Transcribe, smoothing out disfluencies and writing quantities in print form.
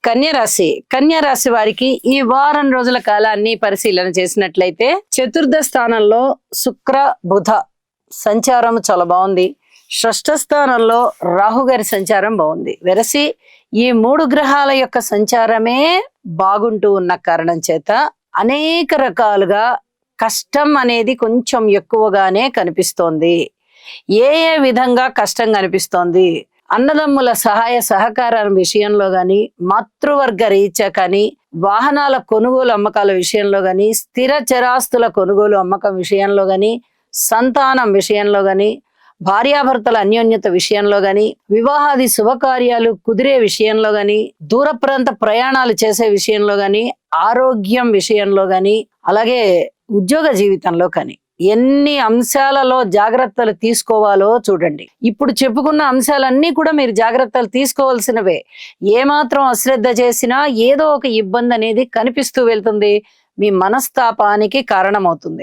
కన్యా రాశి వారికి ఈ వారం రోజుల కాలాన్ని పరిశీలన చేసినట్లయితే చతుర్థ స్థానంలో శుక్ర బుధ సంచారం చాలా బాగుంది. షష్ఠ స్థానంలో రాహు గారి సంచారం బాగుంది. వెరసి ఈ మూడు గ్రహాల యొక్క సంచారమే బాగుంటూ ఉన్న కారణం చేత అనేక రకాలుగా కష్టం అనేది కొంచెం ఎక్కువగానే కనిపిస్తోంది. ఏ విధంగా కష్టం కనిపిస్తోంది? అన్నదమ్ముల సహాయ సహకారాల విషయంలో గాని, మాతృవర్గ రీత్యా కానీ, వాహనాల కొనుగోలు అమ్మకాల విషయంలో గాని, స్థిర చరాస్తుల కొనుగోలు అమ్మకం విషయంలో గాని, సంతానం విషయంలో గాని, భార్యాభర్తల అన్యోన్యత విషయంలో గాని, వివాహాది శుభకార్యాలు కుదిరే విషయంలో గాని, దూర ప్రాంత ప్రయాణాలు చేసే విషయంలో గాని, ఆరోగ్యం విషయంలో గాని, అలాగే ఉద్యోగ జీవితంలో కానీ ఎన్ని అంశాలలో జాగ్రత్తలు తీసుకోవాలో చూడండి. ఇప్పుడు చెప్పుకున్న అంశాలన్నీ కూడా మీరు జాగ్రత్తలు తీసుకోవాల్సినవే. ఏమాత్రం అశ్రద్ధ చేసినా ఏదో ఒక ఇబ్బంది అనేది కనిపిస్తూ వెళ్తుంది, మీ మనస్తాపానికి కారణమవుతుంది.